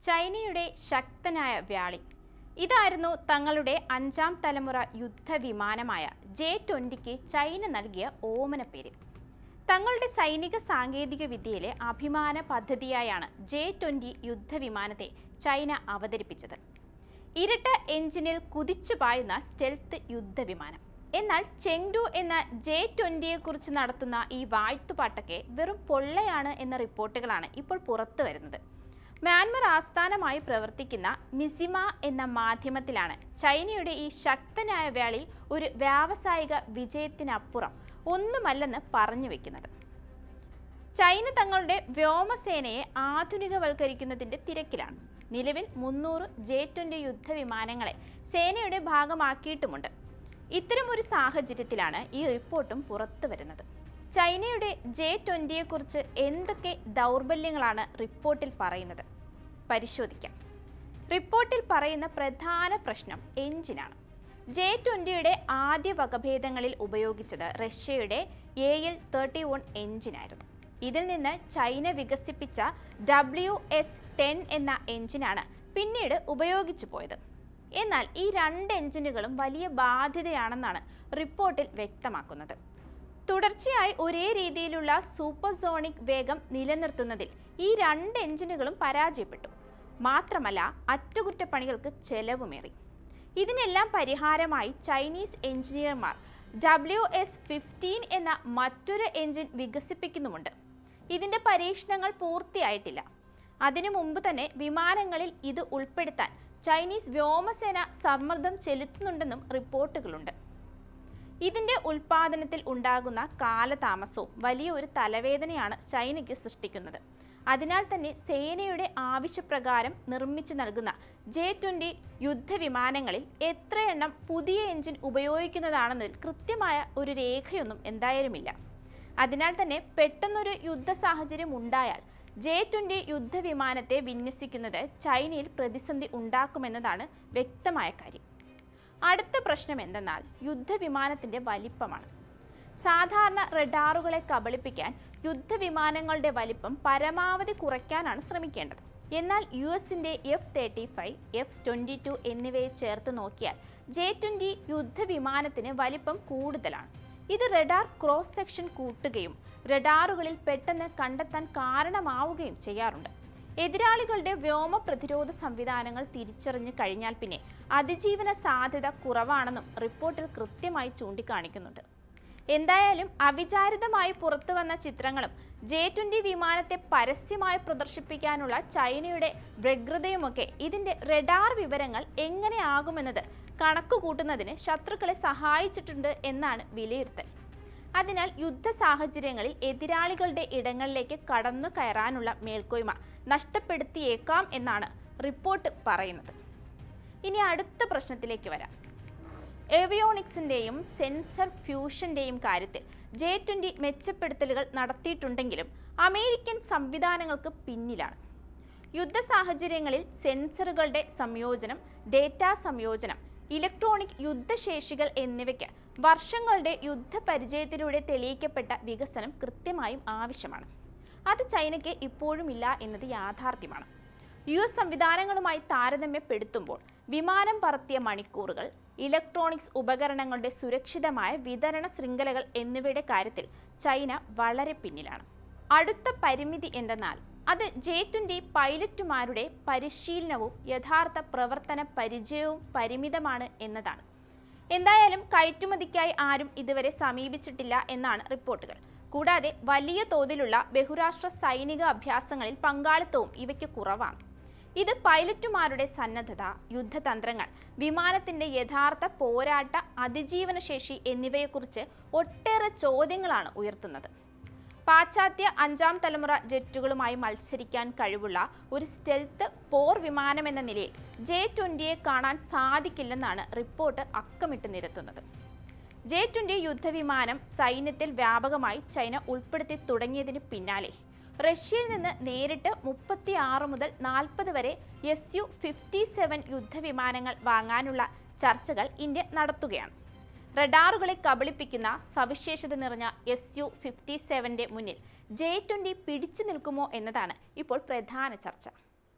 ചൈനയുടെ ശക്തനായ വ്യാളി. ഇതായിരുന്നു തങ്ങളുടെ 5ാം തലമുറ യുദ്ധവിമാനമായ J-20ക്ക് ചൈന നൽകിയ ഓമനപ്പേര്. തങ്ങളുടെ സൈനിക സാങ്കേതിക വിദ്യയിലെ അഭിമാന പദ്ധതിയായാണ് J-20 യുദ്ധവിമാനത്തെ ചൈന അവതരിപ്പിച്ചത്. ഇരട്ട എഞ്ചിനിൽ കുതിച്ചു പായുന്ന സ്റ്റെൽത്ത് യുദ്ധവിമാനം. എന്നാൽ ചെങ്ഡു എന്ന J-20യെക്കുറിച്ച് നടത്തുന്ന ഈ വാഴ്ത്തുപാട്ടൊക്കെ വെറും പൊള്ളയാണ് എന്ന റിപ്പോർട്ടുകളാണ് ഇപ്പോൾ പുറത്തു വരുന്നത്. മ്യാൻമർ ആസ്ഥാനമായി പ്രവർത്തിക്കുന്ന മിസിമ എന്ന മാധ്യമത്തിലാണ് ചൈനയുടെ ഈ ശക്തനായ വ്യാളി ഒരു വ്യാവസായിക വിജയത്തിനപ്പുറം ഒന്നുമല്ലെന്ന് പറഞ്ഞു വെക്കുന്നത്. ചൈന തങ്ങളുടെ വ്യോമസേനയെ ആധുനികവൽക്കരിക്കുന്നതിൻ്റെ തിരക്കിലാണ്. നിലവിൽ 300 J-20 യുദ്ധവിമാനങ്ങളെ സേനയുടെ ഭാഗമാക്കിയിട്ടുമുണ്ട്. ഇത്തരമൊരു സാഹചര്യത്തിലാണ് ഈ റിപ്പോർട്ടും പുറത്തു വരുന്നത്. ചൈനയുടെ J-20യെക്കുറിച്ച് എന്തൊക്കെ ദൗർബല്യങ്ങളാണ് റിപ്പോർട്ടിൽ പറയുന്നത്? പരിശോധിക്കാം. റിപ്പോർട്ടിൽ പറയുന്ന പ്രധാന പ്രശ്നം എഞ്ചിനാണ്. J-20യുടെ ആദ്യ വകഭേദങ്ങളിൽ ഉപയോഗിച്ചത് റഷ്യയുടെ AL-31 എഞ്ചിനായിരുന്നു. ഇതിൽ നിന്ന് ചൈന വികസിപ്പിച്ച WS-10 എന്ന എഞ്ചിനാണ് പിന്നീട് ഉപയോഗിച്ചു പോയത്. എന്നാൽ ഈ രണ്ട് എഞ്ചിനുകളും വലിയ ബാധ്യതയാണെന്നാണ് റിപ്പോർട്ടിൽ വ്യക്തമാക്കുന്നത്. തുടർച്ചയായി ഒരേ രീതിയിലുള്ള സൂപ്പർസോണിക് വേഗം നിലനിർത്തുന്നതിൽ ഈ രണ്ട് എഞ്ചിനുകളും പരാജയപ്പെട്ടു. മാത്രമല്ല, അറ്റകുറ്റപ്പണികൾക്ക് ചെലവുമേറി. ഇതിനെല്ലാം പരിഹാരമായി ചൈനീസ് എഞ്ചിനീയർമാർ WS-15 എന്ന മറ്റൊരു എഞ്ചിൻ വികസിപ്പിക്കുന്നുമുണ്ട്. ഇതിൻ്റെ പരീക്ഷണങ്ങൾ പൂർത്തിയായിട്ടില്ല. അതിനു മുമ്പ് തന്നെ വിമാനങ്ങളിൽ ഇത് ഉൾപ്പെടുത്താൻ ചൈനീസ് വ്യോമസേന സമ്മർദ്ദം ചെലുത്തുന്നുണ്ടെന്നും റിപ്പോർട്ടുകളുണ്ട്. ഇതിൻ്റെ ഉൽപ്പാദനത്തിൽ ഉണ്ടാകുന്ന കാലതാമസവും വലിയൊരു തലവേദനയാണ് ചൈനയ്ക്ക് സൃഷ്ടിക്കുന്നത്. അതിനാൽ തന്നെ സേനയുടെ ആവശ്യപ്രകാരം നിർമ്മിച്ചു നൽകുന്ന J-20 യുദ്ധവിമാനങ്ങളിൽ എത്രയെണ്ണം പുതിയ എഞ്ചിൻ ഉപയോഗിക്കുന്നതാണെന്നതിൽ കൃത്യമായ ഒരു രേഖയൊന്നും എന്തായാലുമില്ല. അതിനാൽ തന്നെ പെട്ടെന്നൊരു യുദ്ധ സാഹചര്യം ഉണ്ടായാൽ J-20 യുദ്ധവിമാനത്തെ വിന്യസിക്കുന്നത് ചൈനയിൽ പ്രതിസന്ധി ഉണ്ടാക്കുമെന്നതാണ് വ്യക്തമായ കാര്യം. അടുത്ത പ്രശ്നം എന്തെന്നാൽ യുദ്ധവിമാനത്തിൻ്റെ വലിപ്പമാണ്. സാധാരണ റഡാറുകളെ കബളിപ്പിക്കാൻ യുദ്ധവിമാനങ്ങളുടെ വലിപ്പം പരമാവധി കുറയ്ക്കാനാണ് ശ്രമിക്കേണ്ടത്. എന്നാൽ US-ന്റെ F-35, F-22 എന്നിവയെ ചേർത്ത് നോക്കിയാൽ J-20 യുദ്ധവിമാനത്തിന് വലിപ്പം കൂടുതലാണ്. ഇത് റഡാർ ക്രോസ് സെക്ഷൻ കൂട്ടുകയും റഡാറുകളിൽ പെട്ടെന്ന് കണ്ടെത്താൻ കാരണമാവുകയും ചെയ്യാറുണ്ട്. എതിരാളികളുടെ വ്യോമ പ്രതിരോധ സംവിധാനങ്ങൾ തിരിച്ചറിഞ്ഞു കഴിഞ്ഞാൽ പിന്നെ അതിജീവന സാധ്യത കുറവാണെന്നും റിപ്പോർട്ടിൽ കൃത്യമായി ചൂണ്ടിക്കാണിക്കുന്നുണ്ട്. എന്തായാലും അവിചാരിതമായി പുറത്തു വന്ന ചിത്രങ്ങളും J-20 വിമാനത്തെ പരസ്യമായി പ്രദർശിപ്പിക്കാനുള്ള ചൈനയുടെ വ്യഗ്രതയുമൊക്കെ ഇതിൻ്റെ റഡാർ വിവരങ്ങൾ എങ്ങനെയാകുമെന്നത് കണക്കുകൂട്ടുന്നതിന് ശത്രുക്കളെ സഹായിച്ചിട്ടുണ്ട് എന്നാണ് വിലയിരുത്തൽ. അതിനാൽ യുദ്ധ സാഹചര്യങ്ങളിൽ എതിരാളികളുടെ ഇടങ്ങളിലേക്ക് കടന്നു കയറാനുള്ള മേൽക്കോയ്മ നഷ്ടപ്പെടുത്തിയേക്കാം എന്നാണ് റിപ്പോർട്ട് പറയുന്നത്. ഇനി അടുത്ത പ്രശ്നത്തിലേക്ക് വരാം. ഏവിയോണിക്സിൻ്റെയും സെൻസർ ഫ്യൂഷൻ്റെയും കാര്യത്തിൽ J-20 മെച്ചപ്പെടുത്തലുകൾ നടത്തിയിട്ടുണ്ടെങ്കിലും അമേരിക്കൻ സംവിധാനങ്ങൾക്ക് പിന്നിലാണ്. യുദ്ധ സാഹചര്യങ്ങളിൽ സെൻസറുകളുടെ സംയോജനം, ഡേറ്റാ സംയോജനം, ഇലക്ട്രോണിക് യുദ്ധശേഷികൾ എന്നിവയ്ക്ക് വർഷങ്ങളുടെ യുദ്ധപരിചയത്തിലൂടെ തെളിയിക്കപ്പെട്ട വികസനം കൃത്യമായും ആവശ്യമാണ്. അത് ചൈനയ്ക്ക് ഇപ്പോഴും ഇല്ല എന്നത് യാഥാർത്ഥ്യമാണ്. US സംവിധാനങ്ങളുമായി താരതമ്യപ്പെടുത്തുമ്പോൾ വിമാനം പറത്തിയ മണിക്കൂറുകൾ, ഇലക്ട്രോണിക്സ് ഉപകരണങ്ങളുടെ സുരക്ഷിതമായ വിതരണ ശൃംഖലകൾ എന്നിവയുടെ കാര്യത്തിൽ ചൈന വളരെ പിന്നിലാണ്. അടുത്ത പരിമിതി എന്തെന്നാൽ അത് J-20 പൈലറ്റുമാരുടെ പരിശീലനവും യഥാർത്ഥ പ്രവർത്തന പരിചയവും പരിമിതമാണ് എന്നതാണ്. എന്തായാലും കയറ്റുമതിക്കായി ആരും ഇതുവരെ സമീപിച്ചിട്ടില്ല എന്നാണ് റിപ്പോർട്ടുകൾ. കൂടാതെ വലിയ തോതിലുള്ള ബഹുരാഷ്ട്ര സൈനിക അഭ്യാസങ്ങളിൽ പങ്കാളിത്തവും ഇവയ്ക്ക് കുറവാണ്. ഇത് പൈലറ്റുമാരുടെ സന്നദ്ധത, യുദ്ധതന്ത്രങ്ങൾ, വിമാനത്തിൻ്റെ യഥാർത്ഥ പോരാട്ട അതിജീവനശേഷി എന്നിവയെക്കുറിച്ച് ഒട്ടേറെ ചോദ്യങ്ങളാണ് ഉയർത്തുന്നത്. പാശ്ചാത്യ 5ാം തലമുറ ജെറ്റുകളുമായി മത്സരിക്കാൻ കഴിവുള്ള ഒരു സ്റ്റെൽത്ത് പോർ വിമാനമെന്ന നിലയിൽ J-20യെ കാണാൻ സാധിക്കില്ലെന്നാണ് റിപ്പോർട്ട് അക്കമിട്ട് നിരത്തുന്നത്. J-20 യുദ്ധവിമാനം സൈന്യത്തിൽ വ്യാപകമായി ചൈന ഉൾപ്പെടുത്തി തുടങ്ങിയതിന് പിന്നാലെ റഷ്യയിൽ നിന്ന് നേരിട്ട് 36 മുതൽ 40 വരെ Su-57 യുദ്ധവിമാനങ്ങൾ വാങ്ങാനുള്ള ചർച്ചകൾ ഇന്ത്യ നടത്തുകയാണ്. റഡാറുകളെ കബളിപ്പിക്കുന്ന സവിശേഷത നിറഞ്ഞ Su-57ന്റെ മുന്നിൽ J-20 പിടിച്ചു നിൽക്കുമോ എന്നതാണ് ഇപ്പോൾ പ്രധാന ചർച്ച.